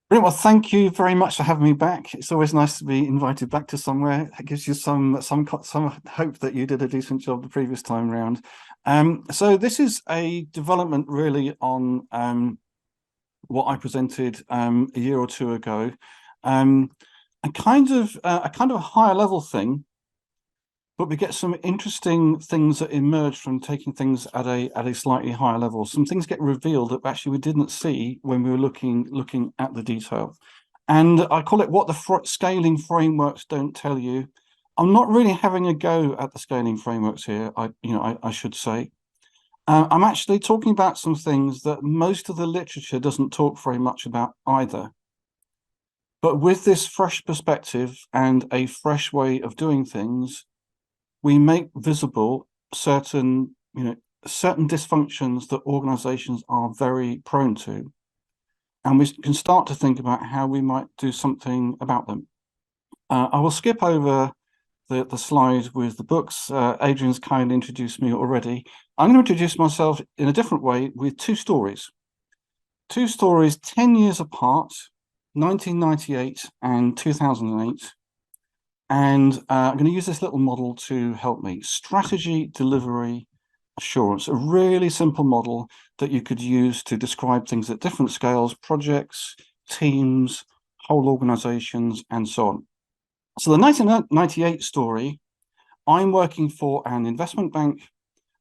Brilliant. Well, thank you very much for having me back. It's always nice to be invited back to somewhere. It gives you some hope that you did a decent job the previous time round. So this is a development really on what I presented a year or two ago. Um, a kind of a higher level thing, but we get some interesting things that emerge from taking things at a slightly higher level. Some things get revealed that actually we didn't see when we were looking at the detail. And I call it what the scaling frameworks don't tell you. I'm not really having a go at the scaling frameworks here. I should say. I'm actually talking about some things that most of the literature doesn't talk very much about either. But with this fresh perspective and a fresh way of doing things, we make visible certain dysfunctions that organizations are very prone to, and we can start to think about how we might do something about them. I will skip over the slide with the books. Adrian's kindly introduced me already. I'm going to introduce myself in a different way with two stories 10 years apart, 1998 and 2008. And I'm going to use this little model to help me. Strategy, delivery, assurance, a really simple model that you could use to describe things at different scales, projects, teams, whole organizations, and so on. So the 1998 story, I'm working for an investment bank,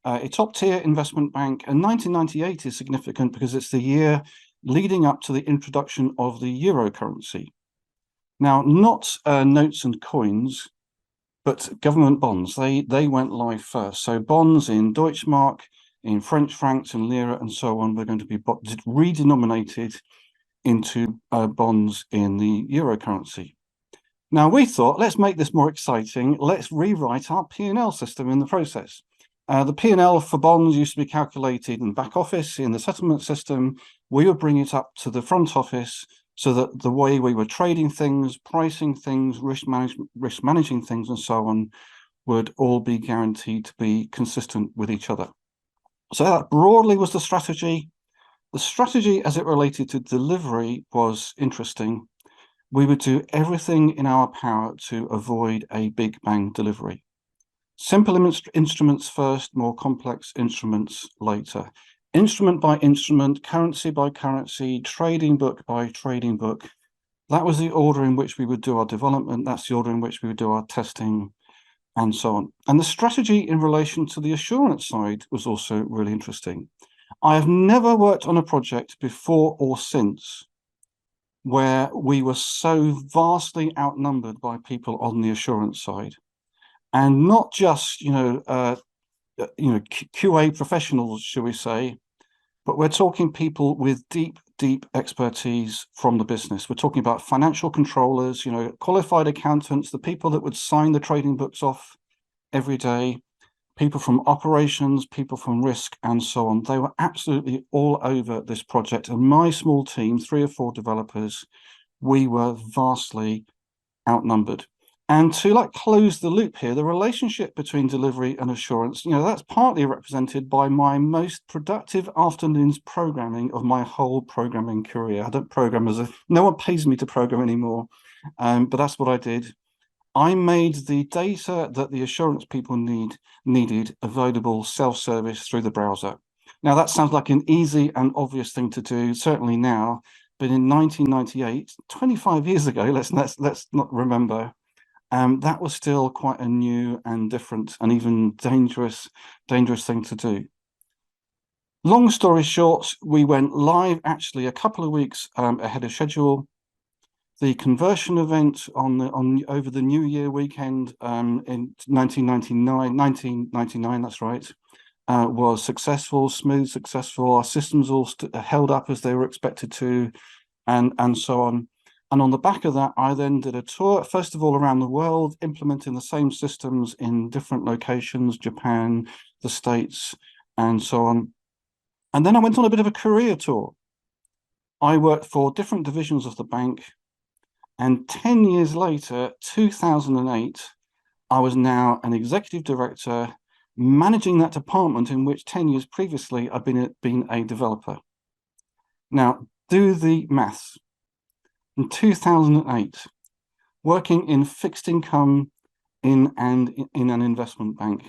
a top-tier investment bank, and 1998 is significant because it's the year leading up to the introduction of the euro currency. Now, not notes and coins, but government bonds. They went live first. So bonds in Deutschmark, in French francs and lira and so on, were going to be redenominated into bonds in the euro currency. Now, we thought, let's make this more exciting. Let's rewrite our P&L system in the process. The P&L for bonds used to be calculated in back office in the settlement system. We would bring it up to the front office so that the way we were trading things, pricing things, risk managing things, and so on, would all be guaranteed to be consistent with each other. So that broadly was the strategy. The strategy as it related to delivery was interesting. We would do everything in our power to avoid a big bang delivery. Simple instruments first, more complex instruments later. Instrument by instrument, currency by currency, trading book by trading book. That was the order in which we would do our development. That's the order in which we would do our testing and so on. And the strategy in relation to the assurance side was also really interesting. I have never worked on a project before or since where we were so vastly outnumbered by people on the assurance side. And not just, QA professionals, shall we say, but we're talking people with deep expertise from the business. We're talking about financial controllers, qualified accountants, the people that would sign the trading books off every day, people from operations, people from risk, and so on. They were absolutely all over this project. And my small team, 3 or 4 developers, we were vastly outnumbered. And to close the loop here, the relationship between delivery and assurance, that's partly represented by my most productive afternoons programming of my whole programming career. I don't program no one pays me to program anymore, but that's what I did. I made the data that the assurance people needed available self-service through the browser. Now that sounds like an easy and obvious thing to do, certainly now, but in 1998, 25 years ago, let's not remember, that was still quite a new and different and even dangerous thing to do. Long story short, we went live actually a couple of weeks ahead of schedule. The conversion event over the New Year weekend in 1999, that's right, was successful, smooth, successful. Our systems all held up as they were expected to, and so on. And on the back of that, I then did a tour, first of all, around the world, implementing the same systems in different locations, Japan, the States, and so on. And then I went on a bit of a career tour. I worked for different divisions of the bank. And 10 years later, 2008, I was now an executive director managing that department in which 10 years previously I'd been a developer. Now, do the maths. in 2008, working in fixed income in an investment bank.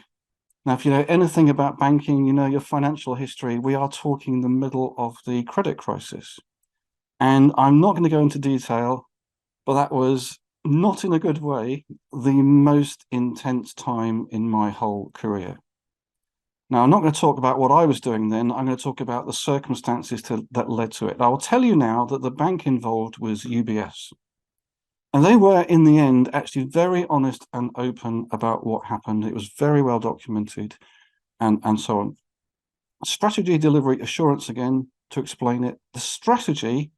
Now, if you know anything about banking, you know your financial history. We are talking the middle of the credit crisis. And I'm not going to go into detail, but that was not in a good way, the most intense time in my whole career. Now, I'm not going to talk about what I was doing then. I'm going to talk about the circumstances that led to it. I will tell you now that the bank involved was UBS. And they were, in the end, actually very honest and open about what happened. It was very well documented and so on. Strategy, delivery, assurance, again, to explain it. The strategy,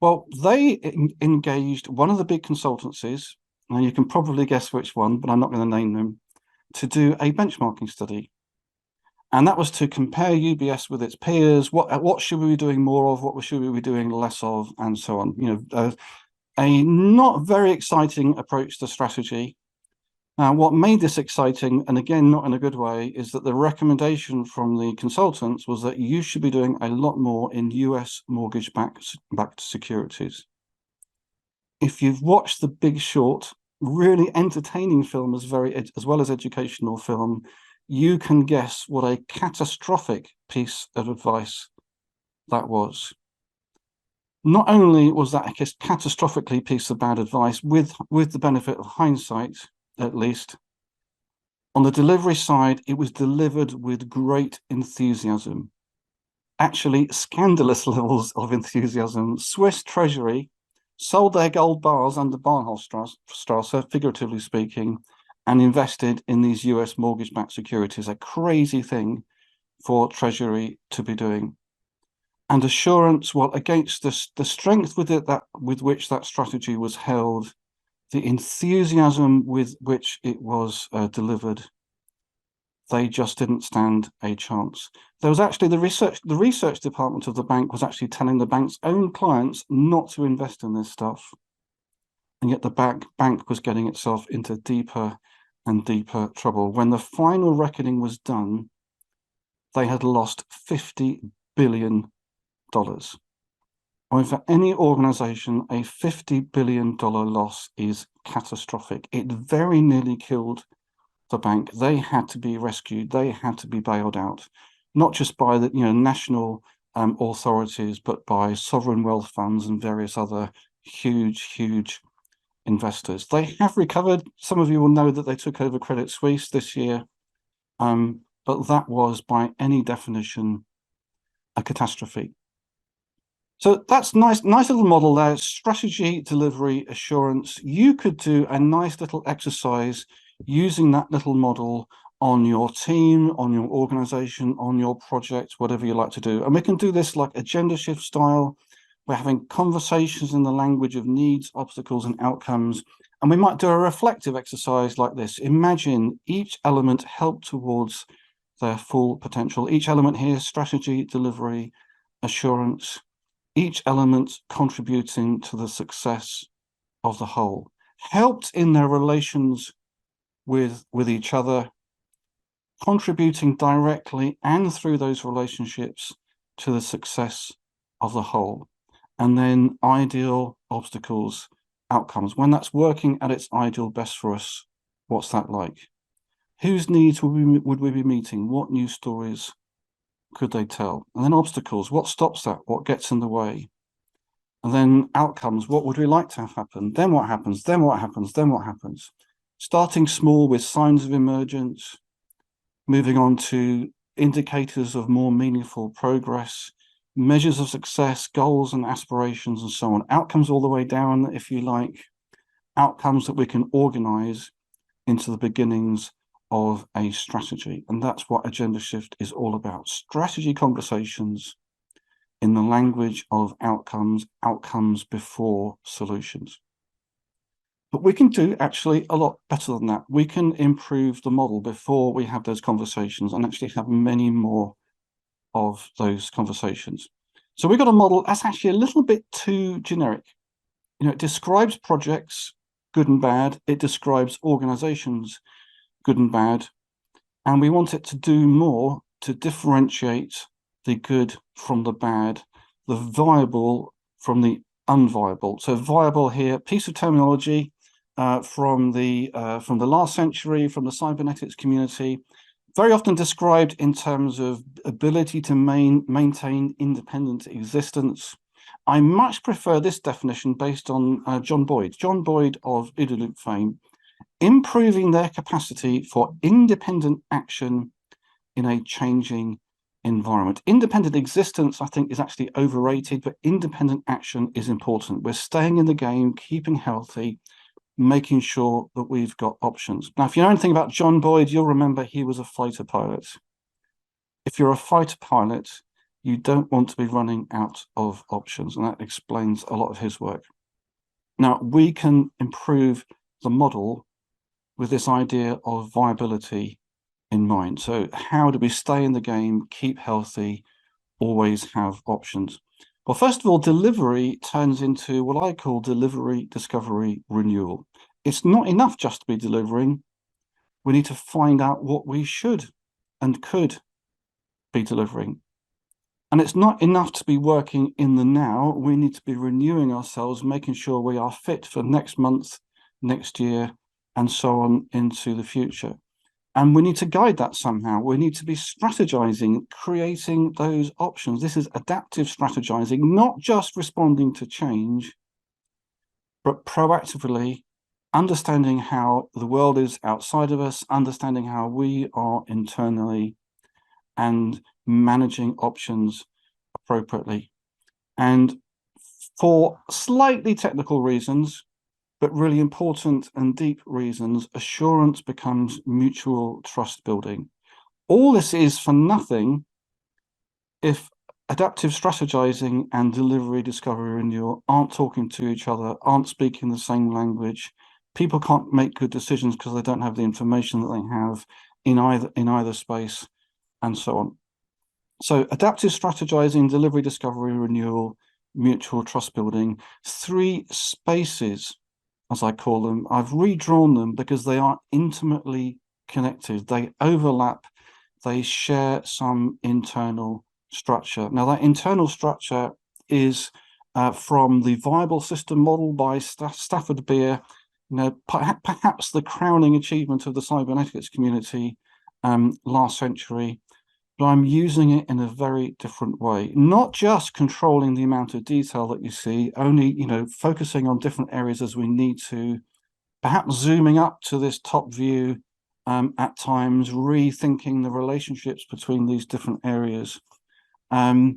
well, they engaged one of the big consultancies, and you can probably guess which one, but I'm not going to name them, to do a benchmarking study. And that was to compare UBS with its peers. What should we be doing more of? What should we be doing less of? And so on. You know, a not very exciting approach to strategy. Now, what made this exciting, and again, not in a good way, is that the recommendation from the consultants was that you should be doing a lot more in US mortgage-backed securities. If you've watched The Big Short, really entertaining film as well as educational film, you can guess what a catastrophic piece of advice that was. Not only was that a catastrophically piece of bad advice, with the benefit of hindsight, at least, on the delivery side, it was delivered with great enthusiasm. Actually, scandalous levels of enthusiasm. Swiss Treasury sold their gold bars under Bahnhofstrasse, figuratively speaking, and invested in these US mortgage-backed securities, a crazy thing for Treasury to be doing. And assurance, well, against the strength with which that strategy was held, the enthusiasm with which it was delivered, they just didn't stand a chance. There was actually the research department of the bank was actually telling the bank's own clients not to invest in this stuff. And yet the bank was getting itself into deeper and deeper trouble. When the final reckoning was done, they had lost $50 billion. I mean, for any organization, a $50 billion loss is catastrophic. It very nearly killed the bank. They had to be rescued. They had to be bailed out, not just by the national authorities, but by sovereign wealth funds and various other huge investors. They have recovered. Some of you will know that they took over Credit Suisse this year, but that was, by any definition, a catastrophe. So that's nice little model there. Strategy, delivery, assurance. You could do a nice little exercise using that little model on your team, on your organization, on your project, whatever you like to do. And we can do this like agenda shift style. We're having conversations in the language of needs, obstacles, and outcomes. And we might do a reflective exercise like this. Imagine each element helped towards their full potential. Each element here, strategy, delivery, assurance, each element contributing to the success of the whole, helped in their relations with each other, contributing directly and through those relationships to the success of the whole. And then ideal, obstacles, outcomes. When that's working at its ideal best for us, what's that like? Whose needs would we be meeting? What new stories could they tell? And then obstacles, what stops that? What gets in the way? And then outcomes, what would we like to have happen? Then what happens? Then what happens? Then what happens? Starting small with signs of emergence, moving on to indicators of more meaningful progress, measures of success, goals and aspirations, and so on. Outcomes all the way down, if you like, outcomes that we can organize into the beginnings of a strategy. And that's what Agenda Shift is all about. Strategy conversations in the language of outcomes before solutions. But we can do actually a lot better than that. We can improve the model before we have those conversations and actually have many more of those conversations. So we've got a model that's actually a little bit too generic. It describes projects, good and bad. It describes organizations, good and bad. And we want it to do more to differentiate the good from the bad, the viable from the unviable. So viable here, piece of terminology from the last century, from the cybernetics community, very often described in terms of ability to maintain independent existence. I much prefer this definition based on John Boyd of OODA loop fame, improving their capacity for independent action in a changing environment. Independent existence, I think, is actually overrated, but independent action is important. We're staying in the game, keeping healthy, making sure that we've got options. Now, if you know anything about John Boyd, you'll remember he was a fighter pilot. If you're a fighter pilot, you don't want to be running out of options, and that explains a lot of his work. Now, we can improve the model with this idea of viability in mind. So how do we stay in the game, keep healthy, always have options? Well, first of all, delivery turns into what I call delivery, discovery, renewal. It's not enough just to be delivering. We need to find out what we should and could be delivering. And it's not enough to be working in the now. We need to be renewing ourselves, making sure we are fit for next month, next year, and so on into the future. And we need to guide that somehow. We need to be strategizing, creating those options. This is adaptive strategizing, not just responding to change, but proactively understanding how the world is outside of us, understanding how we are internally, and managing options appropriately. And for slightly technical reasons, but really important and deep reasons, assurance becomes mutual trust building. All this is for nothing if adaptive strategizing and delivery, discovery, renewal aren't talking to each other, aren't speaking the same language. People can't make good decisions because they don't have the information that they have in either space, and so on. So adaptive strategizing, delivery, discovery, renewal, mutual trust building, 3 spaces, as I call them. I've redrawn them because they are intimately connected. They overlap. They share some internal structure. Now, that internal structure is from the viable system model by Stafford Beer. You know, perhaps the crowning achievement of the cybernetics community last century. But I'm using it in a very different way, not just controlling the amount of detail that you see, only, focusing on different areas as we need to, perhaps zooming up to this top view at times, rethinking the relationships between these different areas. Not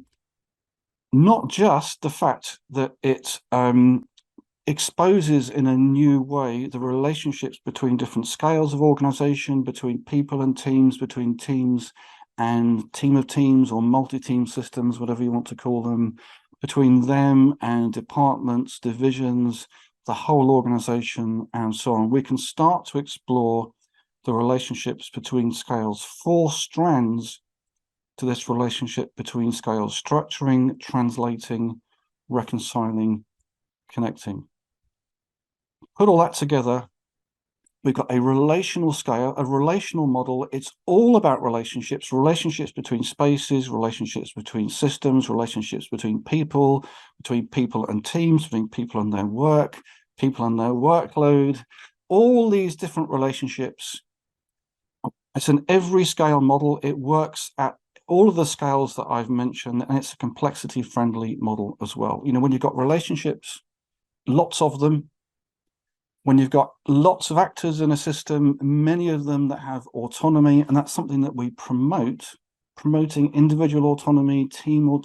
just the fact that it exposes in a new way the relationships between different scales of organization, between people and teams, between teams and team of teams or multi-team systems, whatever you want to call them, between them and departments, divisions, the whole organization, and so on. We can start to explore the relationships between scales, 4 strands to this relationship between scales: structuring, translating, reconciling, connecting. Put all that together, we've got a relational scale, a relational model. It's all about relationships between spaces, relationships between systems, relationships between people and teams, between people and their work, people and their workload, all these different relationships. It's an every scale model. It works at all of the scales that I've mentioned, and it's a complexity-friendly model as well. When you've got relationships, lots of them, when you've got lots of actors in a system, many of them that have autonomy, and that's something that we promote, promoting individual autonomy, team of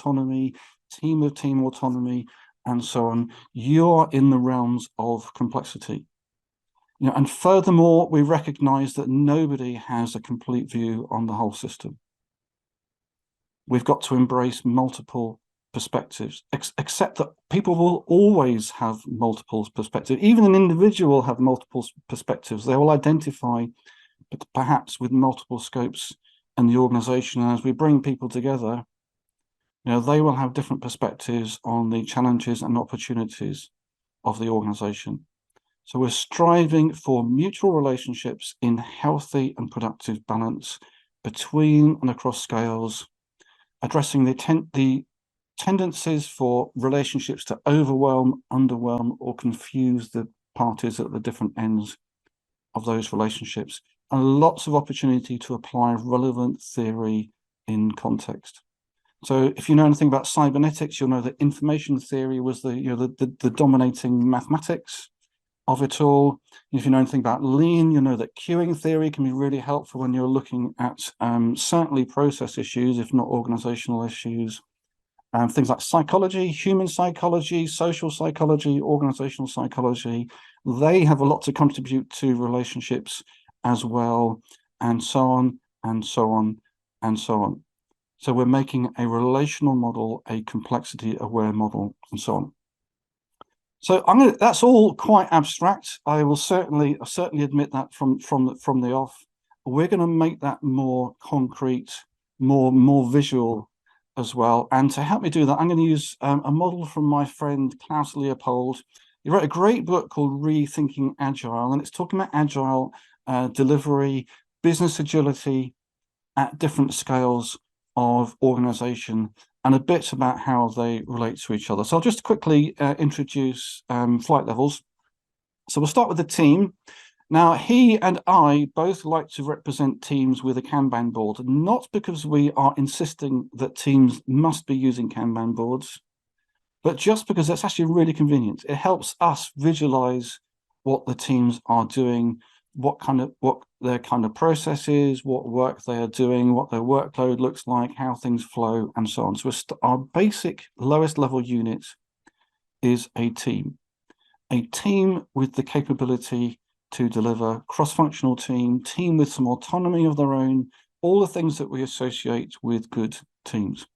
team autonomy, and so on, you're in the realms of complexity. And furthermore, we recognize that nobody has a complete view on the whole system. We've got to embrace multiple perspectives, except that people will always have multiple perspectives. Even an individual will have multiple perspectives. They will identify, but perhaps with multiple scopes in the organization. And as we bring people together, they will have different perspectives on the challenges and opportunities of the organization. So we're striving for mutual relationships in healthy and productive balance between and across scales, addressing the tendencies for relationships to overwhelm, underwhelm, or confuse the parties at the different ends of those relationships, and lots of opportunity to apply relevant theory in context. So if you know anything about cybernetics, you'll know that information theory was the dominating mathematics of it all. If you know anything about lean, you know that queuing theory can be really helpful when you're looking at certainly process issues, if not organizational issues. Things like psychology, human psychology, social psychology, organizational psychology, they have a lot to contribute to relationships as well, and so on, and so on, and so on. So we're making a relational model, a complexity-aware model, and so on. So that's all quite abstract. I will certainly admit that from the off. We're going to make that more concrete, more visual as well. And to help me do that, I'm going to use a model from my friend Klaus Leopold. He wrote a great book called Rethinking Agile, and it's talking about agile delivery, business agility at different scales of organization, and a bit about how they relate to each other. So I'll just quickly introduce flight levels. So we'll start with the team. Now, he and I both like to represent teams with a Kanban board, not because we are insisting that teams must be using Kanban boards, but just because it's actually really convenient. It helps us visualize what the teams are doing, what their kind of process is, what work they are doing, what their workload looks like, how things flow, and so on. So our basic lowest level unit is a team with the capability to deliver, cross-functional team with some autonomy of their own, all the things that we associate with good teams.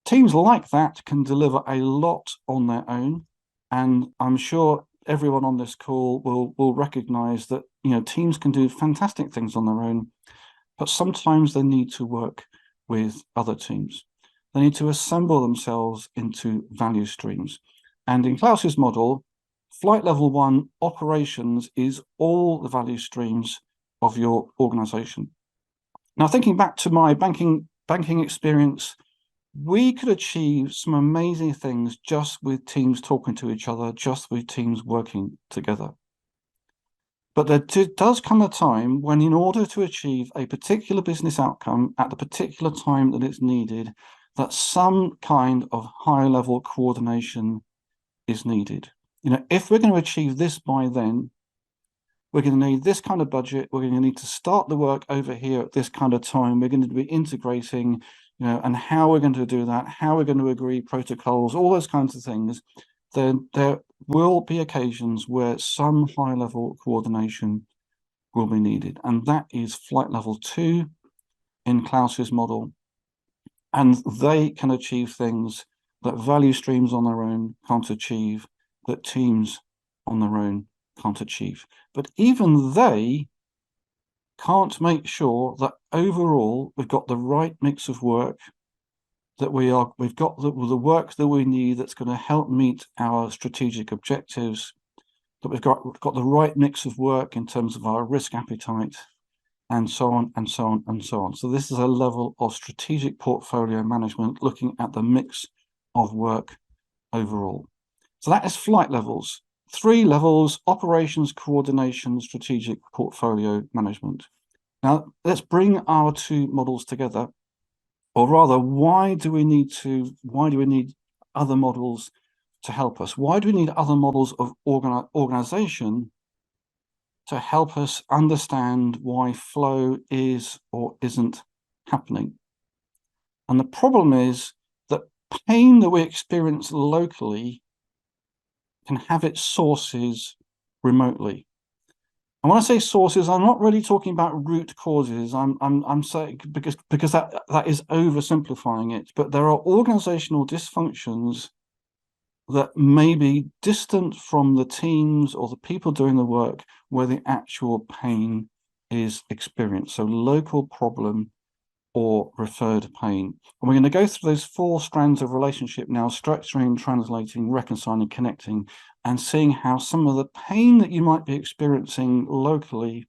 Teams like that can deliver a lot on their own, and I'm sure everyone on this call will recognize that teams can do fantastic things on their own, but sometimes they need to work with other teams. They need to assemble themselves into value streams. And in Klaus's model, flight level 1 operations is all the value streams of your organization. Now, thinking back to my banking experience, we could achieve some amazing things just with teams talking to each other, just with teams working together. But there does come a time when, in order to achieve a particular business outcome at the particular time that it's needed, that some kind of high-level coordination is needed. If we're going to achieve this by then, we're going to need this kind of budget. We're going to need to start the work over here at this kind of time. We're going to be integrating, and how we're going to do that, how we're going to agree protocols, all those kinds of things. Then there will be occasions where some high-level coordination will be needed. And that is flight level 2 in Klaus's model. And they can achieve things that value streams on their own can't achieve, that teams on their own can't achieve. But even they can't make sure that overall we've got the right mix of work, that we've got the work that we need that's going to help meet our strategic objectives, that we've got the right mix of work in terms of our risk appetite, and so on, and so on, and so on. So this is a level of strategic portfolio management, looking at the mix of work overall. So that is flight levels. 3 levels: operations, coordination, strategic portfolio management. Now, let's bring our 2 models together. Or rather, why do we need other models to help us? Why do we need other models of organization to help us understand why flow is or isn't happening? And the problem is that pain that we experience locally can have its sources remotely. And when I say sources, I'm not really talking about root causes. I'm saying because that is oversimplifying it. But there are organizational dysfunctions that may be distant from the teams or the people doing the work where the actual pain is experienced. So local problem or referred pain. And we're going to go through those 4 strands of relationship now: structuring, translating, reconciling, connecting, and seeing how some of the pain that you might be experiencing locally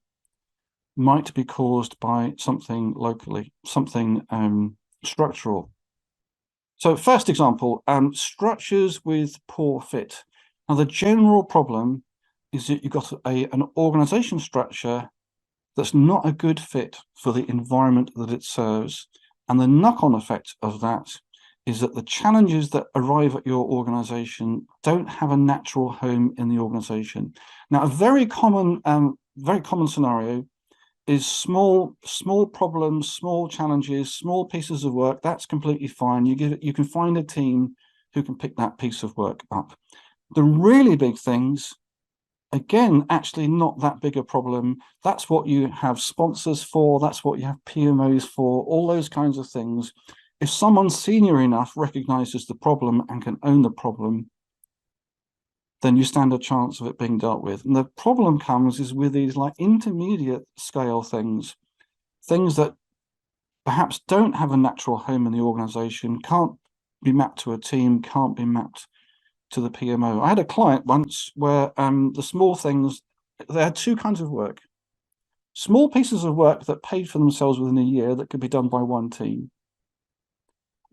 might be caused by something structural. So first example, structures with poor fit. Now the general problem is that you've got an organization structure that's not a good fit for the environment that it serves. And the knock-on effect of that is that the challenges that arrive at your organization don't have a natural home in the organization. Now, a very common scenario is small problems, small challenges, small pieces of work. That's completely fine. You can find a team who can pick that piece of work up. The really big things, again, actually not that big a problem. That's what you have sponsors for. That's what you have PMOs for, all those kinds of things. If someone senior enough recognizes the problem and can own the problem, then you stand a chance of it being dealt with. And the problem comes is with these like intermediate scale things that perhaps don't have a natural home in the organization, can't be mapped to a team, can't be mapped to the PMO. I had a client once where the small things, they had two kinds of work. Small pieces of work that paid for themselves within a year that could be done by one team.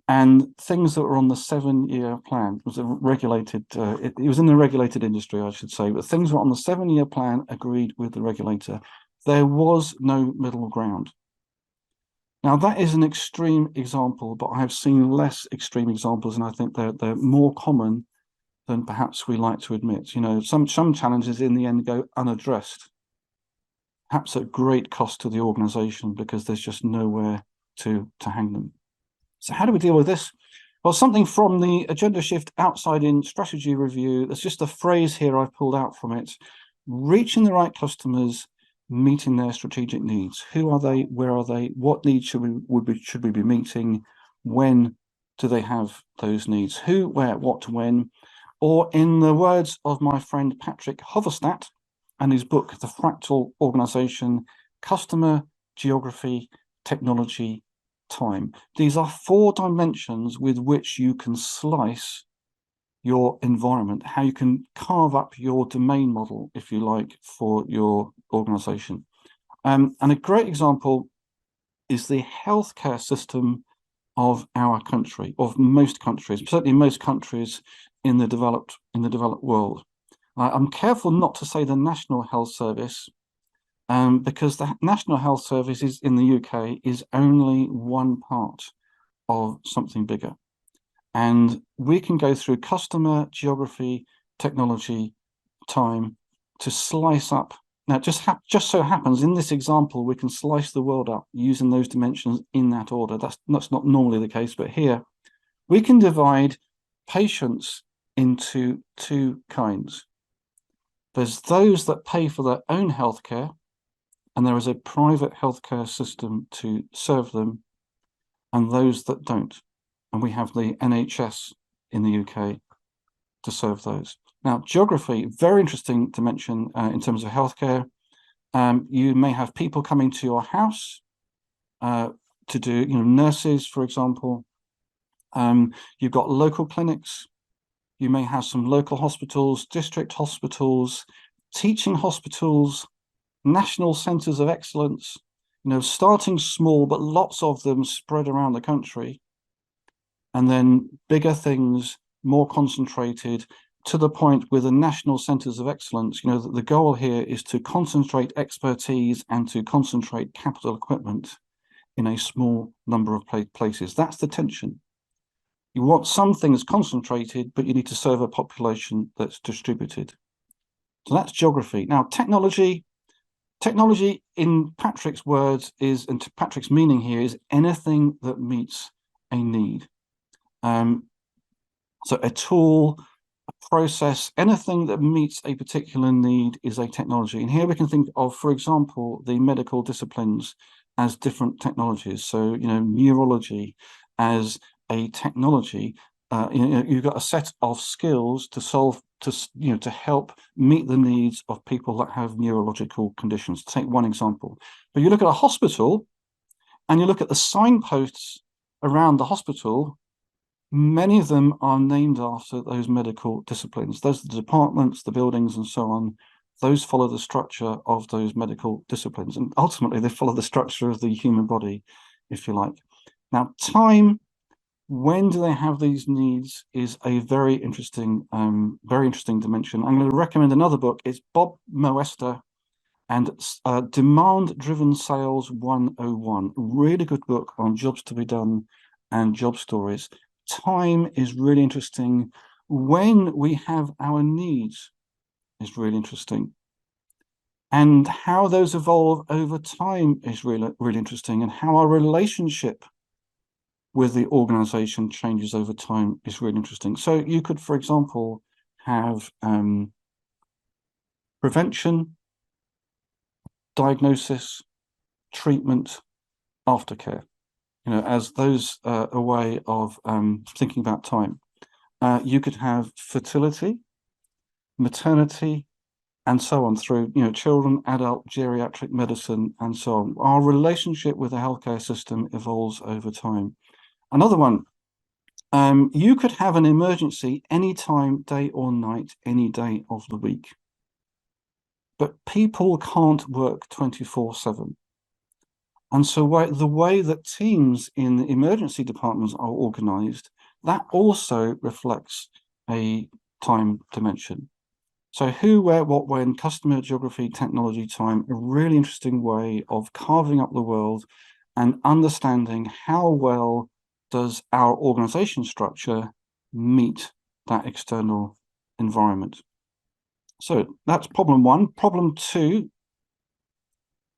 And things that were on the 7-year plan. It was a regulated, it was in the regulated industry, I should say, but things were on the 7-year plan agreed with the regulator. There was no middle ground. Now, that is an extreme example, but I have seen less extreme examples, and I think they're more common than perhaps we like to admit. You know, some challenges in the end go unaddressed, perhaps at great cost to the organization because there's just nowhere to hang them. So how do we deal with this? Well, something from the Agendashift Outside-In Strategy Review. There's just a phrase here I've pulled out from it. Reaching the right customers, meeting their strategic needs. Who are they? Where are they? What needs should we be meeting? When do they have those needs? Who, where, what, when? Or in the words of my friend Patrick Hoverstadt and his book, The Fractal Organisation, customer, geography, technology, time. These are 4 dimensions with which you can slice your environment, how you can carve up your domain model, if you like, for your organization. And a great example is the healthcare system of our country, of most countries, certainly most countries in the developed world. I'm careful not to say the National Health Service, because the National Health Service in the UK is only one part of something bigger. And we can go through customer, geography, technology, time to slice up. Now, just so happens in this example, we can slice the world up using those dimensions in that order. That's not normally the case, but here we can divide patients into 2 kinds. There's those that pay for their own healthcare, and there is a private healthcare system to serve them, and those that don't. And we have the NHS in the UK to serve those. Now, geography, very interesting to mention in terms of healthcare. You may have people coming to your house to do, nurses, for example. You've got local clinics. You may have some local hospitals, district hospitals, teaching hospitals, national centers of excellence, starting small, but lots of them spread around the country. And then bigger things, more concentrated, to the point with the national centers of excellence. The goal here is to concentrate expertise and to concentrate capital equipment in a small number of places. That's the tension. You want some things concentrated, but you need to serve a population that's distributed. So that's geography. Now, technology, in Patrick's words is, and Patrick's meaning here, is anything that meets a need. So a tool, a process, anything that meets a particular need is a technology. And here we can think of, for example, the medical disciplines as different technologies. So, neurology as a technology. You've got a set of skills to help meet the needs of people that have neurological conditions. Take one example. But you look at a hospital and you look at the signposts around the hospital, many of them are named after those medical disciplines. Those are the departments, the buildings, and so on. Those follow the structure of those medical disciplines. And ultimately, they follow the structure of the human body, if you like. Now, time, when do they have these needs is a very interesting dimension. I'm going to recommend another book. It's Bob Moester and Demand Driven Sales 101. Really good book on jobs to be done and job stories. Time is really interesting. When we have our needs is really interesting. And how those evolve over time is really interesting. And how our relationship with the organization changes over time is really interesting. So you could, for example, have prevention, diagnosis, treatment, aftercare, as those a way of thinking about time. You could have fertility, maternity, and so on through, children, adult, geriatric medicine, and so on. Our relationship with the healthcare system evolves over time. Another one, you could have an emergency anytime, day or night, any day of the week. But people can't work 24/7. And so the way that teams in the emergency departments are organized, that also reflects a time dimension. So who, where, what, when, customer, geography, technology, time, a really interesting way of carving up the world and understanding how well does our organization structure meet that external environment. So that's problem one. Problem two,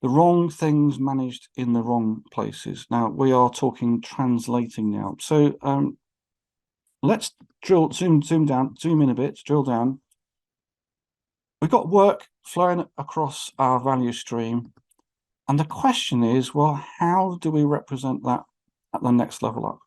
the wrong things managed in the wrong places. Now we are talking translating now. So let's zoom in a bit, drill down. We've got work flowing across our value stream. And the question is, well, how do we represent that at the next level up?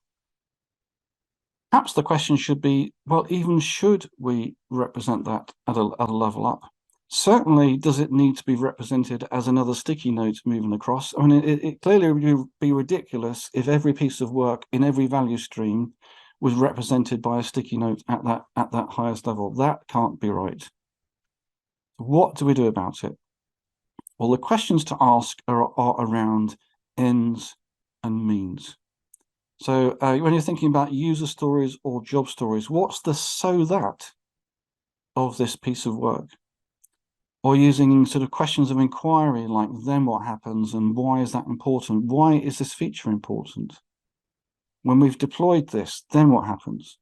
Perhaps the question should be, well, even should we represent that at a level up? Certainly, does it need to be represented as another sticky note moving across? I mean, it clearly would be ridiculous if every piece of work in every value stream was represented by a sticky note at that highest level. That can't be right. What do we do about it? Well, the questions to ask are around ends and means. So when you're thinking about user stories or job stories, what's the so that of this piece of work? Or using sort of questions of inquiry like then what happens and why is that important? Why is this feature important? When we've deployed this, then what happens?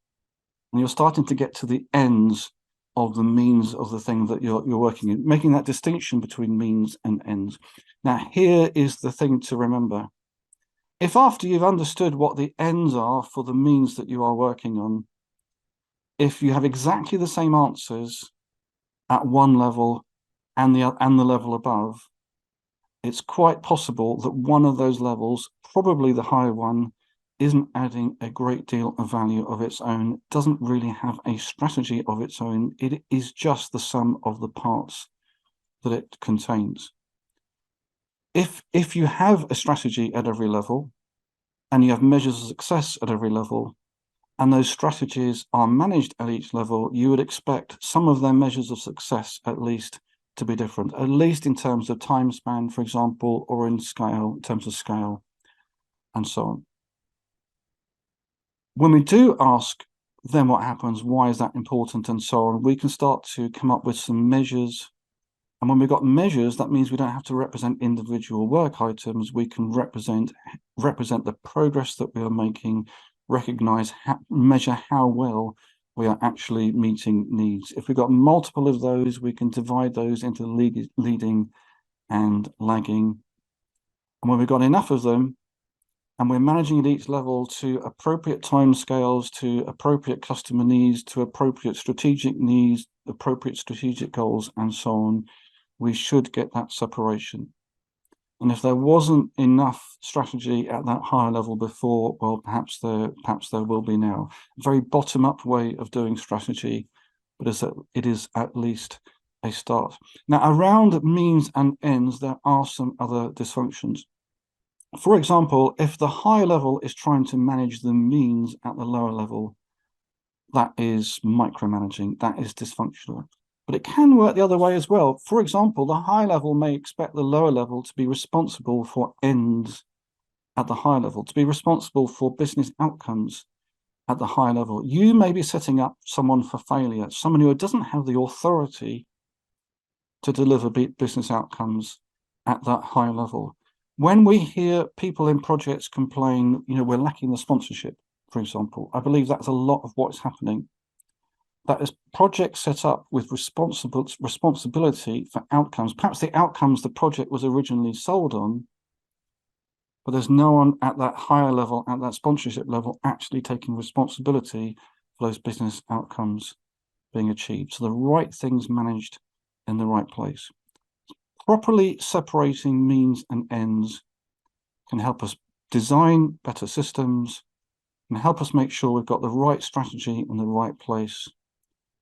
And you're starting to get to the ends of the means of the thing that you're working in, making that distinction between means and ends. Now, here is the thing to remember. If after you've understood what the ends are for the means that you are working on, if you have exactly the same answers at one level and the level above, it's quite possible that one of those levels, probably the higher one, isn't adding a great deal of value of its own, doesn't really have a strategy of its own. It is just the sum of the parts that it contains. If you have a strategy at every level and you have measures of success at every level, and those strategies are managed at each level, you would expect some of their measures of success at least to be different, at least in terms of time span, for example, or in terms of scale, and so on. When we do ask, then what happens, why is that important, and so on, we can start to come up with some measures. And when we've got measures, that means we don't have to represent individual work items. We can represent the progress that we are making, measure how well we are actually meeting needs. If we've got multiple of those, we can divide those into leading and lagging. And when we've got enough of them, and we're managing at each level to appropriate timescales, to appropriate customer needs, to appropriate strategic needs, appropriate strategic goals, and so on, we should get that separation. And if there wasn't enough strategy at that higher level before, well, perhaps there will be now. A very bottom-up way of doing strategy, but it is at least a start. Now, around means and ends, there are some other dysfunctions. For example, if the higher level is trying to manage the means at the lower level, that is micromanaging, that is dysfunctional. But it can work the other way as well. For example, the high level may expect the lower level to be responsible for ends at the high level, to be responsible for business outcomes at the higher level. You may be setting up someone for failure, someone who doesn't have the authority to deliver business outcomes at that high level. When we hear people in projects complain, we're lacking the sponsorship, for example, I believe that's a lot of what's happening. That is projects set up with responsibility for outcomes, perhaps the outcomes the project was originally sold on, but there's no one at that higher level, at that sponsorship level, actually taking responsibility for those business outcomes being achieved. So the right things managed in the right place. Properly separating means and ends can help us design better systems, and help us make sure we've got the right strategy in the right place.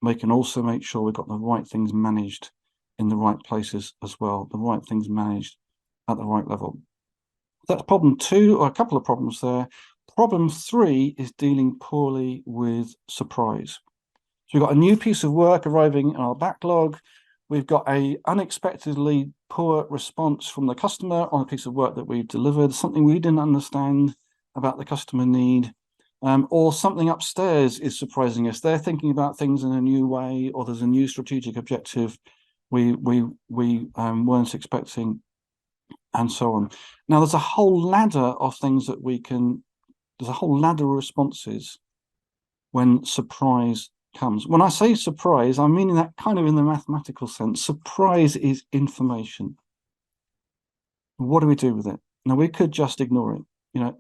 We can also make sure we've got the right things managed in the right places as well, the right things managed at the right level. That's problem 2, or a couple of problems there. Problem 3 is dealing poorly with surprise. So we've got a new piece of work arriving in our backlog. We've got a unexpectedly poor response from the customer on a piece of work that we've delivered, something we didn't understand about the customer need, or something upstairs is surprising us. They're thinking about things in a new way, or there's a new strategic objective we weren't expecting, and so on. Now, there's a whole ladder of things that there's a whole ladder of responses when surprise comes. When I say surprise, I'm meaning that kind of in the mathematical sense. Surprise is information. What do we do with it? Now, we could just ignore it.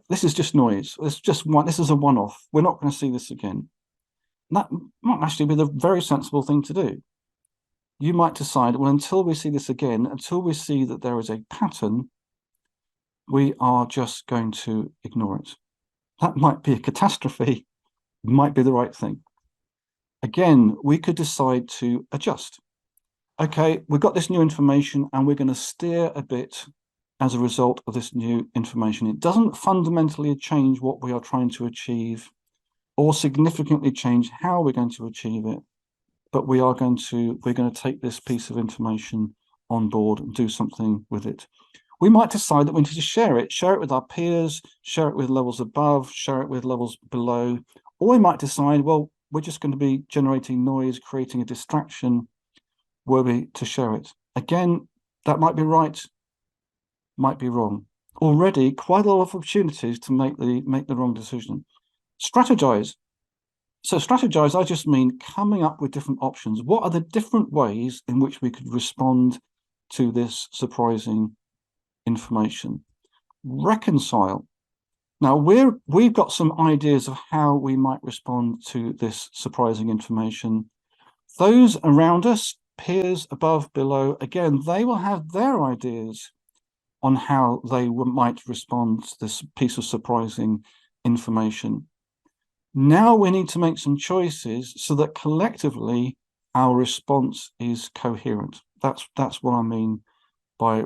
This is just noise. This is a one-off. We're not going to see this again. And that might actually be the very sensible thing to do. You might decide, well, until we see this again, until we see that there is a pattern, we are just going to ignore it. That might be a catastrophe, might be the right thing. Again, we could decide to adjust. Okay, we've got this new information and we're going to steer a bit as a result of this new information. It doesn't fundamentally change what we are trying to achieve or significantly change how we're going to achieve it, but we're going to take this piece of information on board and do something with it. We might decide that we need to share it with our peers, share it with levels above, share it with levels below, or we might decide, well, we're just going to be generating noise, creating a distraction, were we to share it. Again, that might be right, might be wrong. Already quite a lot of opportunities to make the wrong decision. Strategize. So strategize, I just mean coming up with different options. What are the different ways in which we could respond to this surprising information? Reconcile. Now we've got some ideas of how we might respond to this surprising information. Those around us, peers above, below, again, they will have their ideas on how they might respond to this piece of surprising information. Now we need to make some choices so that collectively our response is coherent. That's what I mean by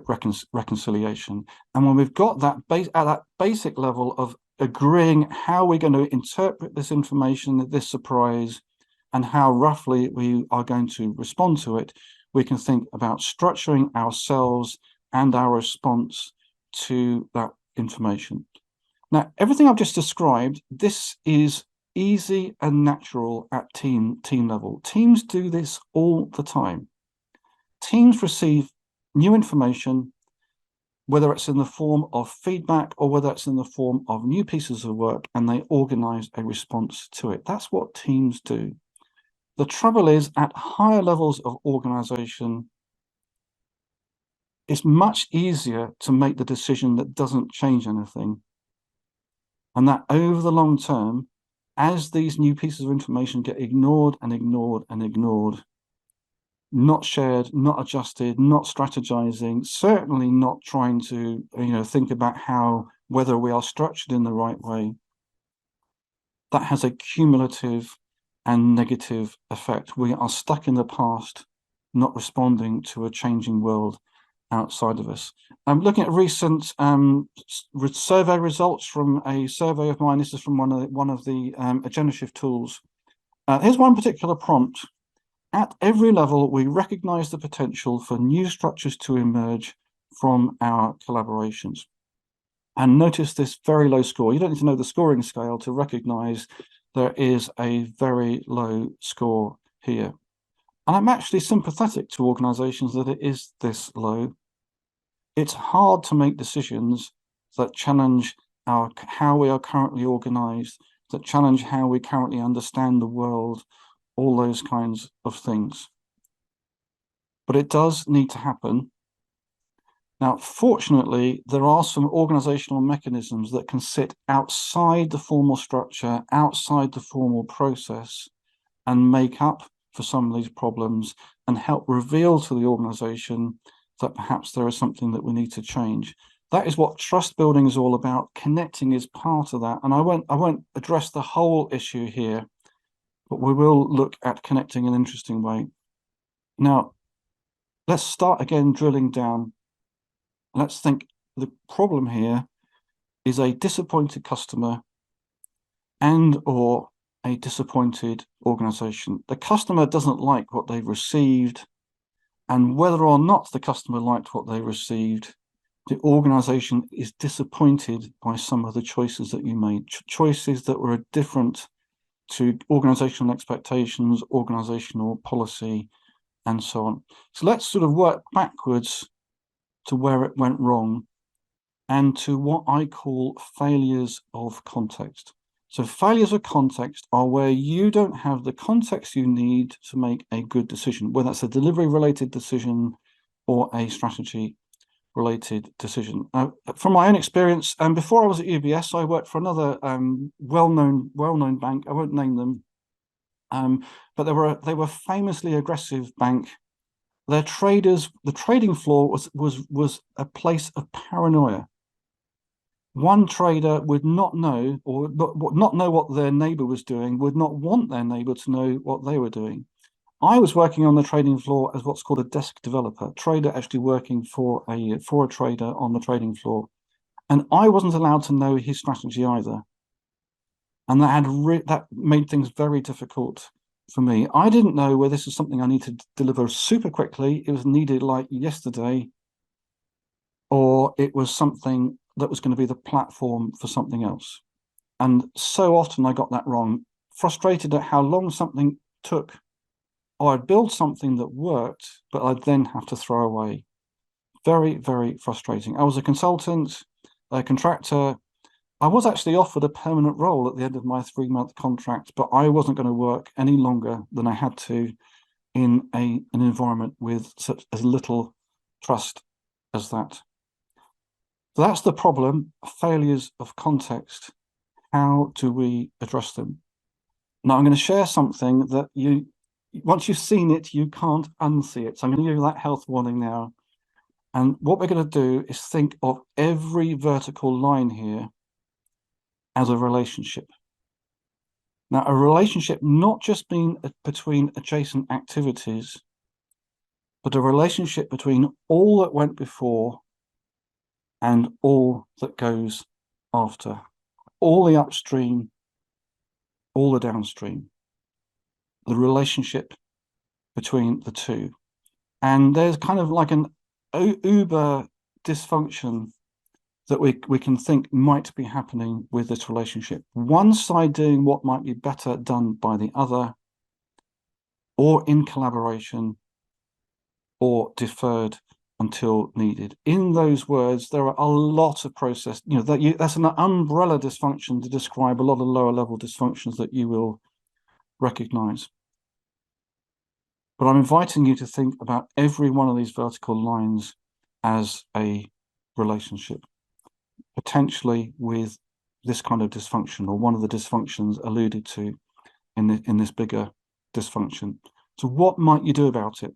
reconciliation. And when we've got that at that basic level of agreeing how we're going to interpret this information, this surprise, and how roughly we are going to respond to it, we can think about structuring ourselves and our response to that information. Now, everything I've just described, this is easy and natural at team level. Teams do this all the time. Teams receive new information, whether it's in the form of feedback or whether it's in the form of new pieces of work, and they organize a response to it. That's what teams do. The trouble is, at higher levels of organization, it's much easier to make the decision that doesn't change anything. And that over the long term, as these new pieces of information get ignored and ignored and ignored, not shared, not adjusted, not strategizing, certainly not trying to think about whether we are structured in the right way, that has a cumulative and negative effect. We are stuck in the past, not responding to a changing world outside of us. I'm looking at recent survey results from a survey of mine. This is from one of the Agendashift tools. Here's one particular prompt. At every level, we recognize the potential for new structures to emerge from our collaborations. And notice this very low score. You don't need to know the scoring scale to recognize there is a very low score here. And I'm actually sympathetic to organisations that it is this low. It's hard to make decisions that challenge how we are currently organised, that challenge how we currently understand the world, all those kinds of things. But it does need to happen. Now, fortunately, there are some organisational mechanisms that can sit outside the formal structure, outside the formal process, and make up for some of these problems and help reveal to the organisation that perhaps there is something that we need to change. That is what trust building is all about. Connecting is part of that. And I won't address the whole issue here, but we will look at connecting in an interesting way. Now, let's start again drilling down. Let's think the problem here is a disappointed customer and or a disappointed organisation. The customer doesn't like what they've received, and whether or not the customer liked what they received, the organisation is disappointed by some of the choices that you made, choices that were different to organisational expectations, organisational policy, and so on. So let's sort of work backwards to where it went wrong and to what I call failures of context. So failures of context are where you don't have the context you need to make a good decision, whether that's a delivery-related decision or a strategy-related decision. From my own experience, and before I was at UBS, I worked for another well-known bank. I won't name them, but they were famously aggressive bank. Their traders, the trading floor was a place of paranoia. One trader would not know or not know what their neighbor was doing, would not want their neighbor to know what they were doing. I was working on the trading floor as what's called a desk developer, trader actually working for a trader on the trading floor. And I wasn't allowed to know his strategy either. And that made things very difficult for me. I didn't know whether this was something I needed to deliver super quickly, it was needed like yesterday, or it was something that was going to be the platform for something else. And so often I got that wrong, frustrated at how long something took, or I'd build something that worked, but I'd then have to throw away. Very, very frustrating. I was a consultant, a contractor. I was actually offered a permanent role at the end of my 3-month contract, but I wasn't going to work any longer than I had to in an environment with such as little trust as that. So that's the problem, failures of context. How do we address them? Now, I'm going to share something that once you've seen it, you can't unsee it. So I'm going to give you that health warning now. And what we're going to do is think of every vertical line here as a relationship. Now, a relationship not just being between adjacent activities, but a relationship between all that went before and all that goes after, all the upstream, all the downstream, the relationship between the two. And there's kind of like an uber dysfunction that we can think might be happening with this relationship. One side doing what might be better done by the other, or in collaboration, or deferred until needed. In those words, there are a lot of process, that's an umbrella dysfunction to describe a lot of lower level dysfunctions that you will recognize. But I'm inviting you to think about every one of these vertical lines as a relationship, potentially with this kind of dysfunction or one of the dysfunctions alluded to in this bigger dysfunction. So what might you do about it?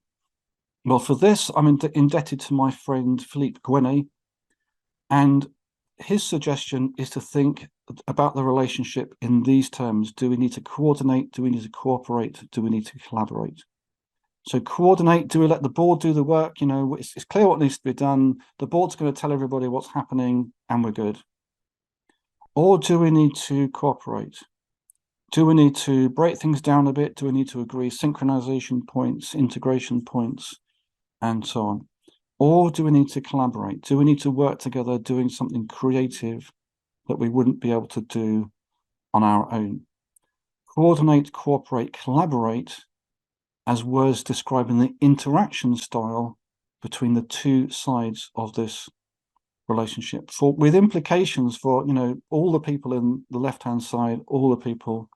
Well, for this, I'm indebted to my friend Philippe Gouenet, and his suggestion is to think about the relationship in these terms. Do we need to coordinate? Do we need to cooperate? Do we need to collaborate? So coordinate, do we let the board do the work? It's clear what needs to be done. The board's going to tell everybody what's happening and we're good. Or do we need to cooperate? Do we need to break things down a bit? Do we need to agree synchronization points, integration points, and so on? Or do we need to collaborate? Do we need to work together doing something creative that we wouldn't be able to do on our own? coordinate, cooperate, collaborate as words describing the interaction style between the two sides of this relationship, with implications for, all the people in the left-hand side, all the people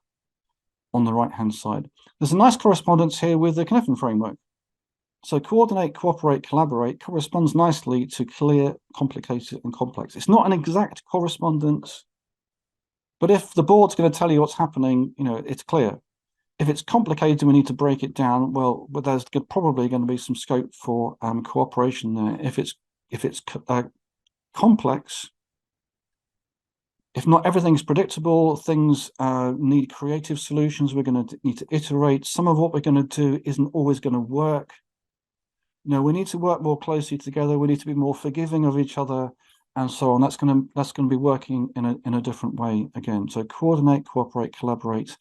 on the right-hand side. There's a nice correspondence here with the Cynefin framework. So coordinate, cooperate, collaborate corresponds nicely to clear, complicated, and complex. It's not an exact correspondence, but if the board's going to tell you what's happening, it's clear. If it's complicated, we need to break it down. Well, there's probably going to be some scope for cooperation there. If it's complex, if not everything's predictable, things need creative solutions. We're going to need to iterate. Some of what we're going to do isn't always going to work. We need to work more closely together. We need to be more forgiving of each other, and so on. That's going to be working in a different way again. So coordinate, cooperate, collaborate,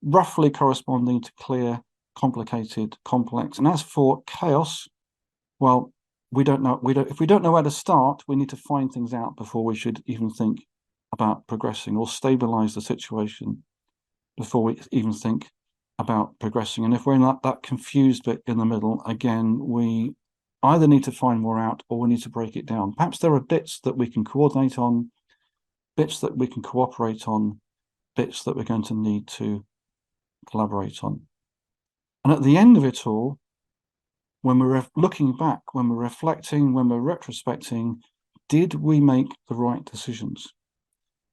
roughly corresponding to clear, complicated, complex. And as for chaos, well, we don't know. If we don't know where to start, we need to find things out before we should even think about progressing, or stabilize the situation before we even think about progressing. And if we're in that confused bit in the middle, again, we either need to find more out, or we need to break it down. Perhaps there are bits that we can coordinate on, bits that we can cooperate on, bits that we're going to need to collaborate on. And at the end of it all, when we're looking back, when we're reflecting, when we're retrospecting, did we make the right decisions?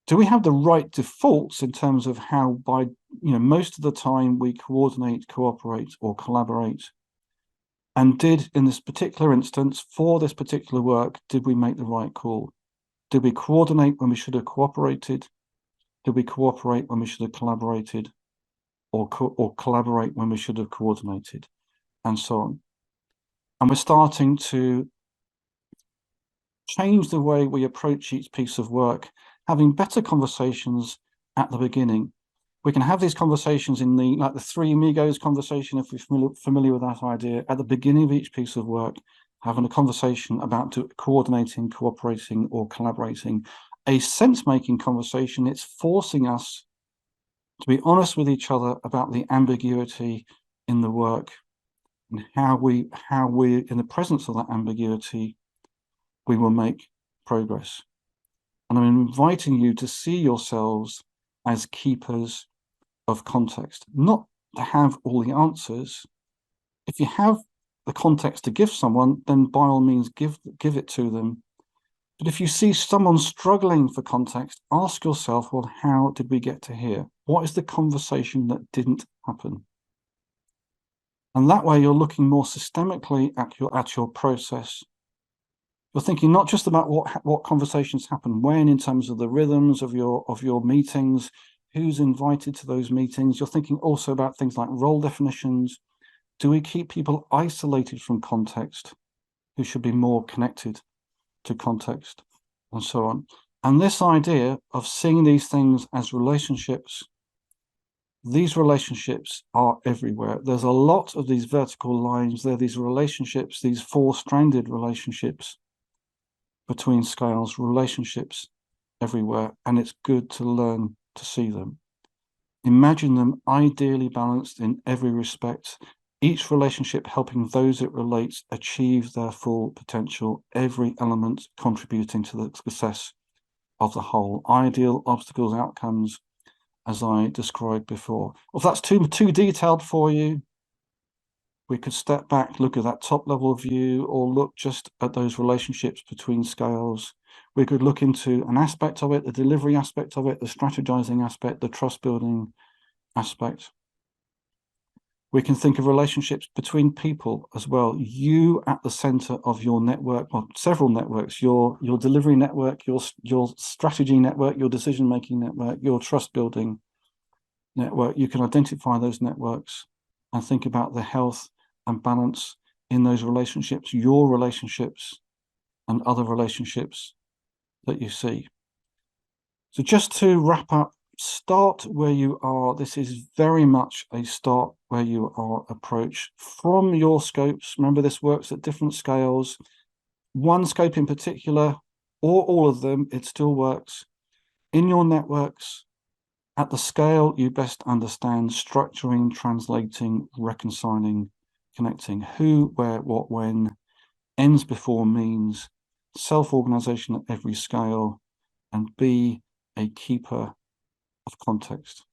Do we have the right defaults in terms of how, by most of the time, we coordinate, cooperate, or collaborate? And did, in this particular instance, for this particular work, did we make the right call? Did we coordinate when we should have cooperated? Did we cooperate when we should have collaborated? Or collaborate when we should have coordinated? And so on. And we're starting to change the way we approach each piece of work, having better conversations at the beginning. We can have these conversations in the three amigos conversation, if we're familiar with that idea, at the beginning of each piece of work, having a conversation about coordinating, cooperating, or collaborating. A sense-making conversation, it's forcing us to be honest with each other about the ambiguity in the work, and how we, in the presence of that ambiguity, we will make progress. And I'm inviting you to see yourselves as keepers of context, not to have all the answers. If you have the context to give someone, then by all means give it to them. But if you see someone struggling for context, ask yourself, well, how did we get to here? What is the conversation that didn't happen? And that way you're looking more systemically at your process. You're thinking not just about what conversations happen when, in terms of the rhythms of your meetings, who's invited to those meetings. You're thinking also about things like role definitions. Do we keep people isolated from context who should be more connected to context, and so on? And this idea of seeing these things as relationships, these relationships are everywhere. There's a lot of these vertical lines. There are these relationships, these four-stranded relationships between scales, relationships everywhere, and it's good to learn to see them. Imagine them ideally balanced in every respect, each relationship helping those it relates achieve their full potential, every element contributing to the success of the whole. Ideal obstacles, outcomes, as I described before. If that's too detailed for you, we could step back, look at that top level view, or look just at those relationships between scales. We could look into an aspect of it, the delivery aspect of it, the strategizing aspect, the trust building aspect. We can think of relationships between people as well. You at the center of your network, or several networks, your delivery network, your strategy network, your decision-making network, your trust building network. You can identify those networks and think about the health and balance in those relationships, your relationships and other relationships that you see. So just to wrap up, start where you are. This is very much a start where you are approach from your scopes. Remember, this works at different scales. One scope in particular, or all of them, it still works. In your networks, At the scale you best understand, structuring, translating, reconciling, connecting who, where, what, when, ends before means, self-organization at every scale, and be a keeper of context.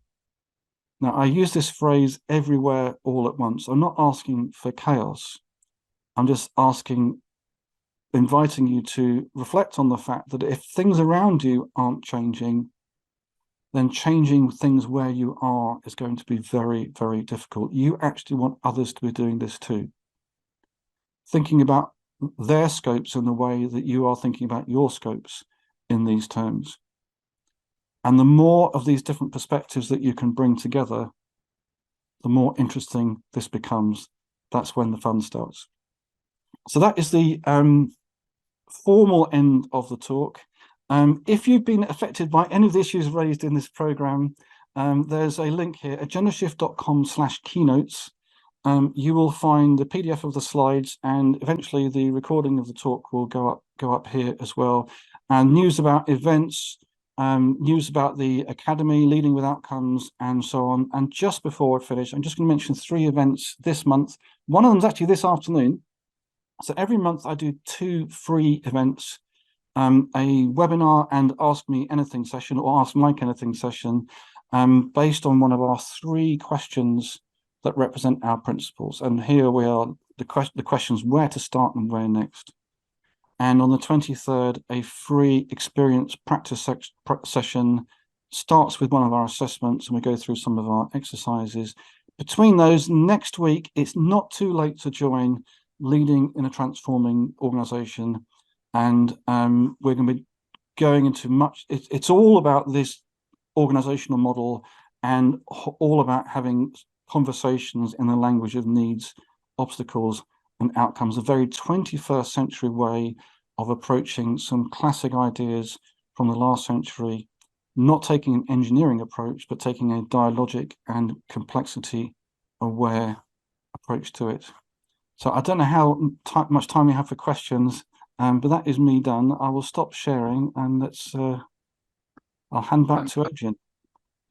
Now, I use this phrase everywhere all at once. I'm not asking for chaos. I'm just inviting you to reflect on the fact that if things around you aren't changing, then changing things where you are is going to be very, very difficult. You actually want others to be doing this too. Thinking about their scopes in the way that you are thinking about your scopes in these terms. And the more of these different perspectives that you can bring together, the more interesting this becomes. That's when the fun starts. So that is the formal end of the talk. If you've been affected by any of the issues raised in this program, there's a link here, agendashift.com/keynotes. You will find the PDF of the slides, and eventually the recording of the talk will go up here as well. And news about events, news about the Academy, Leading with Outcomes, and so on. And just before I finish, I'm just going to mention 3 events this month. One of them is actually this afternoon. So every month I do 2 free events, a webinar and Ask Me Anything session, or Ask Mike Anything session, based on one of our 3 questions that represent our principles. And here we are, the questions where to start and where next. And on the 23rd, a free experience practice session starts with one of our assessments, and we go through some of our exercises. Between those, next week, it's not too late to join Leading in a Transforming Organization. And we're going to be going into it's all about this organizational model and all about having conversations in the language of needs, obstacles, and outcomes, a very 21st century way of approaching some classic ideas from the last century, not taking an engineering approach, but taking a dialogic and complexity aware approach to it. So I don't know how much time we have for questions, but that is me done. I will stop sharing, and I'll hand back to Adrian.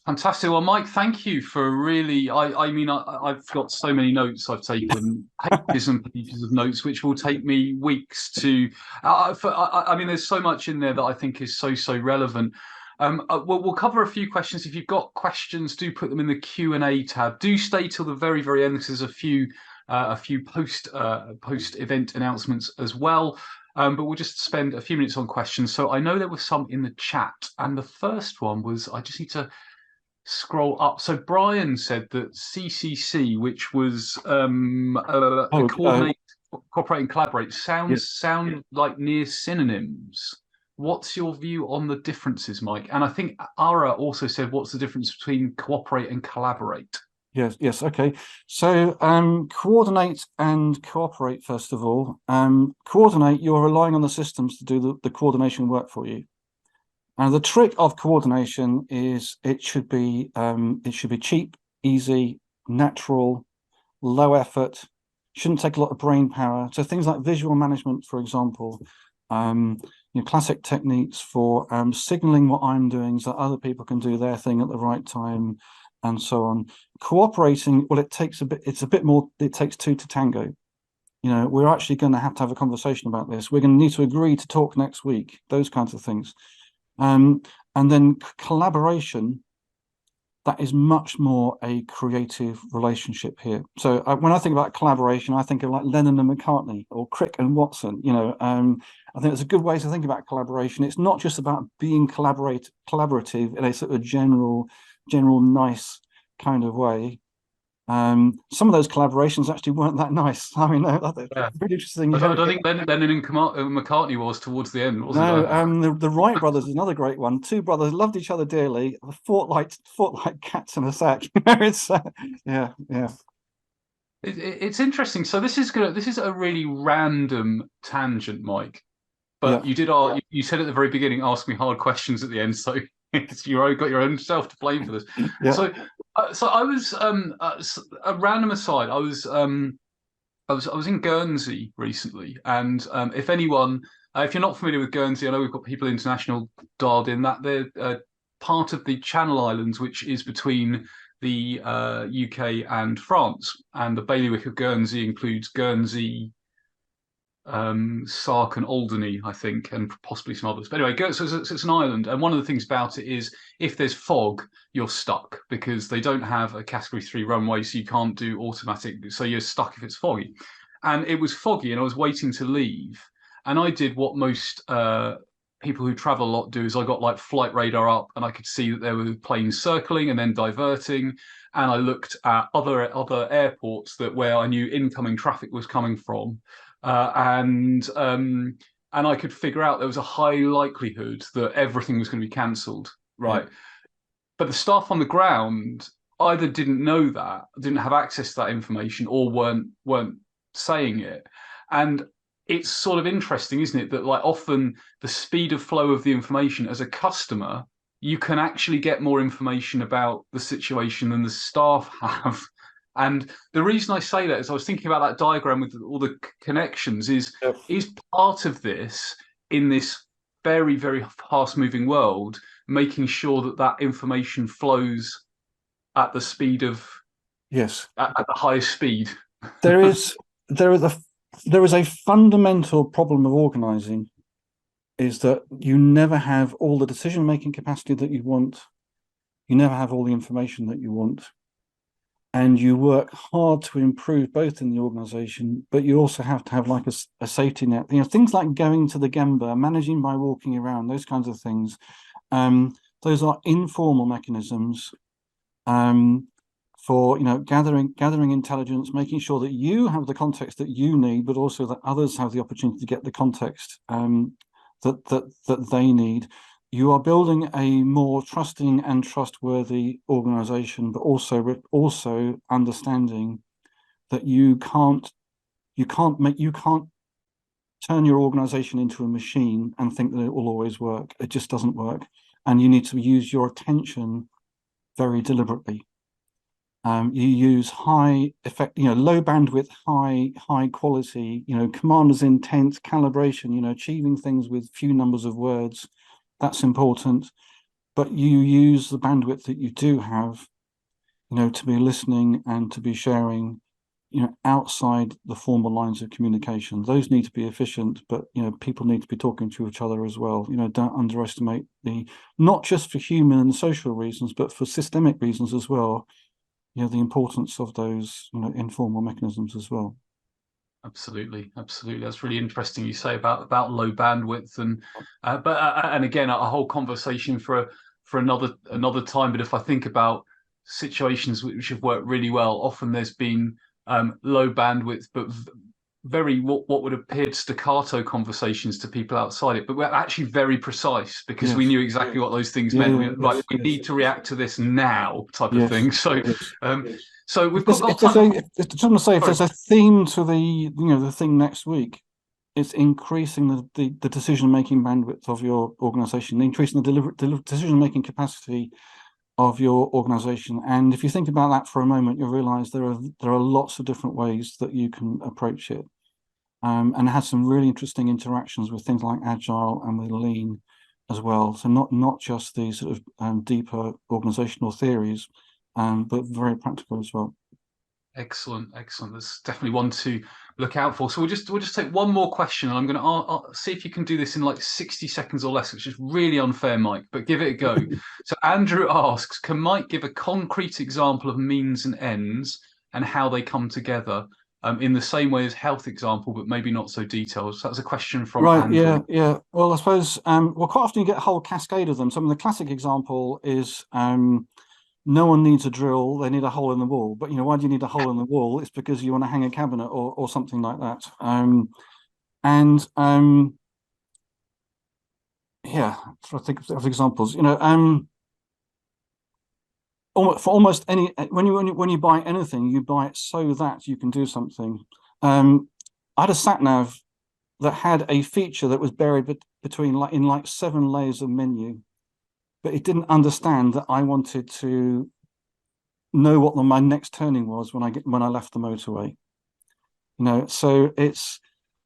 Fantastic. Well, Mike, thank you for really. I've got so many notes. I've taken pages and pages of notes, which will take me weeks to. There's so much in there that I think is so relevant. We'll cover a few questions. If you've got questions, do put them in the Q&A tab. Do stay till the very end, because there's a few post event announcements as well. But we'll just spend a few minutes on questions. So I know there were some in the chat, and the first one was, I just need to scroll up. So Brian said that CCC, which was coordinate, cooperate, and collaborate, sound like near synonyms. What's your view on the differences, Mike? And I think Ara also said, what's the difference between cooperate and collaborate? Yes, okay. So coordinate and cooperate, first of all. Coordinate, you're relying on the systems to do the coordination work for you. And the trick of coordination is it should be cheap, easy, natural, low effort, shouldn't take a lot of brain power. So things like visual management, for example, classic techniques for signaling what I'm doing so other people can do their thing at the right time, and so on. Cooperating, well, it takes it's a bit more, it takes 2 to tango. We're actually going to have a conversation about this. We're going to need to agree to talk next week, those kinds of things. And then collaboration, that is much more a creative relationship here. So when I think about collaboration, I think of like Lennon and McCartney or Crick and Watson. I think it's a good way to think about collaboration. It's not just about being collaborative in a sort of general nice kind of way. Some of those collaborations actually weren't that nice. I mean, really interesting. I don't think Lennon and McCartney was towards the end, was it? The Wright brothers is another great one. 2 brothers loved each other dearly, fought like cats in a sack. It's yeah. It's interesting. So this is a really random tangent, Mike. But you said at the very beginning, ask me hard questions at the end. So you got your own self to blame for this. Yeah. So I was a random aside. I was in Guernsey recently, and if you're not familiar with Guernsey, I know we've got people international dialed in. That they're part of the Channel Islands, which is between the UK and France, and the bailiwick of Guernsey includes Guernsey, Sark and Alderney, I think, and possibly some others. But anyway, so it's an island, and one of the things about it is if there's fog, you're stuck because they don't have a Category 3 runway, so you can't do automatic. So you're stuck if it's foggy. And it was foggy, and I was waiting to leave, and I did what most people who travel a lot do: is I got like flight radar up, and I could see that there were planes circling and then diverting. And I looked at other airports where I knew incoming traffic was coming from. And I could figure out there was a high likelihood that everything was going to be cancelled, right? Yeah. But the staff on the ground either didn't know that, didn't have access to that information, or weren't saying it. And it's sort of interesting, isn't it, that like often the speed of flow of the information as a customer, you can actually get more information about the situation than the staff have. And the reason I say that is I was thinking about that diagram with all the connections is part of this, in this very, very fast-moving world, making sure that that information flows at the speed of at the highest speed. There is a fundamental problem of organising, is that you never have all the decision-making capacity that you want. You never have all the information that you want. And you work hard to improve both in the organisation, but you also have to have like a safety net. You know, things like going to the Gemba, managing by walking around, those kinds of things. Those are informal mechanisms for, you know, gathering intelligence, making sure that you have the context that you need, but also that others have the opportunity to get the context that they need. You are building a more trusting and trustworthy organisation, but also understanding that you can't turn your organisation into a machine and think that it will always work. It just doesn't work, and you need to use your attention very deliberately. You use high effect, low bandwidth, high quality, commander's intent, calibration, achieving things with few numbers of words. That's important, but you use the bandwidth that you do have, to be listening and to be sharing, outside the formal lines of communication. Those need to be efficient, but, people need to be talking to each other as well. Don't underestimate not just for human and social reasons, but for systemic reasons as well, the importance of those, informal mechanisms as well. Absolutely. That's really interesting. You say about low bandwidth, and and again, a whole conversation for another time. But if I think about situations which have worked really well, often there's been low bandwidth, but very what would appear staccato conversations to people outside it, but we're actually very precise because we knew exactly what those things meant. We need to react to this now, type of thing. So. So we've got time. If there's a theme to the thing next week, it's increasing the decision-making bandwidth of your organization, increasing the decision-making capacity of your organization. And if you think about that for a moment, you'll realize there are lots of different ways that you can approach it. And it has some really interesting interactions with things like Agile and with Lean as well. So not just these sort of deeper organizational theories, but very practical as well. Excellent. There's definitely one to look out for. So we'll just take one more question, and I'm going to see if you can do this in like 60 seconds or less, which is really unfair, Mike, but give it a go. So Andrew asks, can Mike give a concrete example of means and ends and how they come together in the same way as health example, but maybe not so detailed? So that's a question from Andrew. Yeah. Well, I suppose, quite often you get a whole cascade of them. So the classic example is, no one needs a drill, they need a hole in the wall. But, why do you need a hole in the wall? It's because you want to hang a cabinet or something like that. So I think of examples, for almost any, when you buy anything, you buy it so that you can do something. I had a sat nav that had a feature that was buried in 7 layers of menu. But it didn't understand that I wanted to know what my next turning was when I left the motorway. So it's,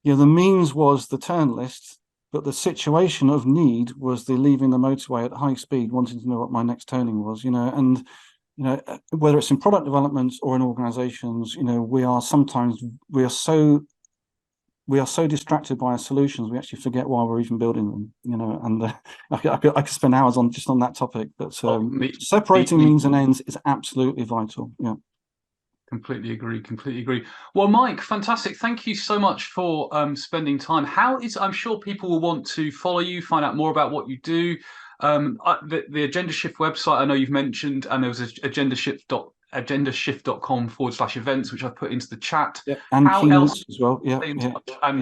the means was the turn list, but the situation of need was the leaving the motorway at high speed, wanting to know what my next turning was, and whether it's in product development or in organizations, we are so distracted by our solutions, we actually forget why we're even building them, and I could spend hours on that topic, but separating means and ends is absolutely vital. Yeah. Completely agree. Well, Mike, fantastic. Thank you so much for spending time. I'm sure people will want to follow you, find out more about what you do. The Agendashift website, I know you've mentioned, and there was agendashift.com/events, which I've put into the chat. Yeah, and keynotes as well. Yeah. And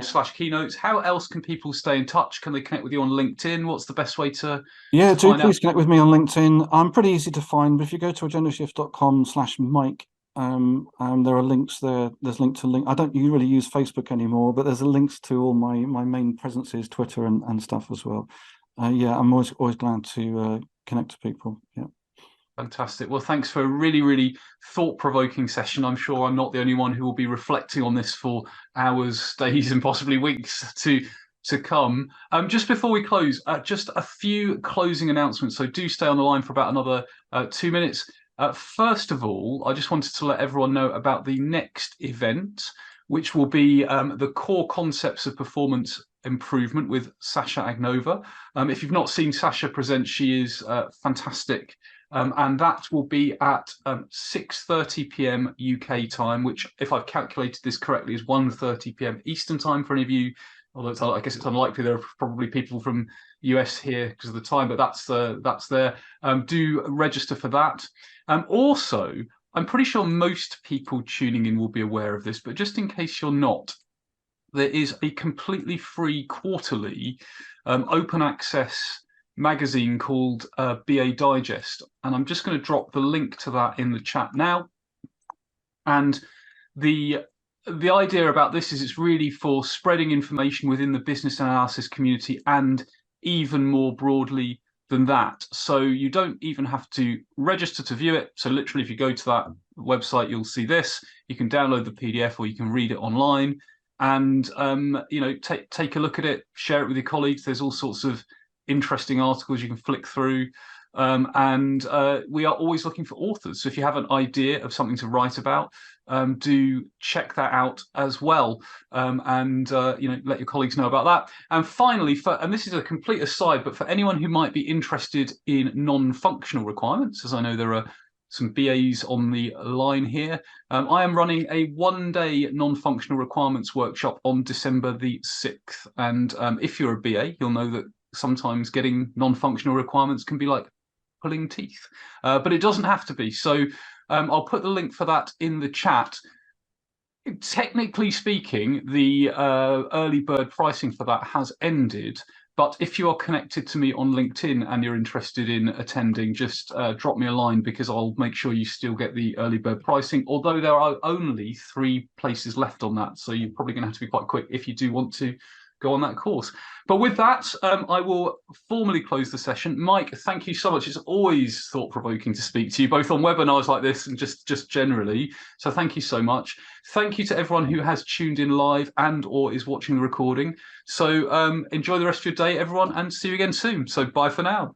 /keynotes. How else can people stay in touch? Can they connect with you on LinkedIn? What's the best way to please connect with me on LinkedIn. I'm pretty easy to find, but if you go to agendashift.com/Mike, there are links there. There's link to link. I don't really use Facebook anymore, but there's links to all my main presences, Twitter and stuff as well. I'm always glad to connect to people. Yeah. Fantastic. Well, thanks for a really, really thought-provoking session. I'm sure I'm not the only one who will be reflecting on this for hours, days, and possibly weeks to come. Just before we close, just a few closing announcements. So do stay on the line for about another 2 minutes. First of all, I just wanted to let everyone know about the next event, which will be the core concepts of performance improvement with Sasha Agnova. If you've not seen Sasha present, she is fantastic. And that will be at 6:30 p.m. UK time, which, if I've calculated this correctly, is 1:30 p.m. Eastern time for any of you. Although I guess it's unlikely, there are probably people from US here because of the time, but that's there. Do register for that. Also, I'm pretty sure most people tuning in will be aware of this, but just in case you're not, there is a completely free quarterly open access magazine called BA Digest, and I'm just going to drop the link to that in the chat now. And the idea about this is it's really for spreading information within the business analysis community and even more broadly than that. So you don't even have to register to view it. So literally, if you go to that website, you'll see this. You can download the PDF or you can read it online, and take a look at it, share it with your colleagues. There's all sorts of interesting articles you can flick through, and we are always looking for authors. So if you have an idea of something to write about, do check that out as well, and let your colleagues know about that. And finally, and this is a complete aside, but for anyone who might be interested in non-functional requirements, as I know there are some BAs on the line here, I am running a one-day non-functional requirements workshop on December the 6th. And if you're a BA, you'll know that sometimes getting non-functional requirements can be like pulling teeth, but it doesn't have to be. So I'll put the link for that in the chat. Technically speaking, the early bird pricing for that has ended, but if you are connected to me on LinkedIn and you're interested in attending, just drop me a line, because I'll make sure you still get the early bird pricing, although there are only 3 places left on that, so you're probably going to have to be quite quick if you do want to go on that course. But with that, I will formally close the session. Mike, thank you so much. It's always thought-provoking to speak to you, both on webinars like this and just generally. So thank you so much. Thank you to everyone who has tuned in live and or is watching the recording. So enjoy the rest of your day, everyone, and see you again soon. So bye for now.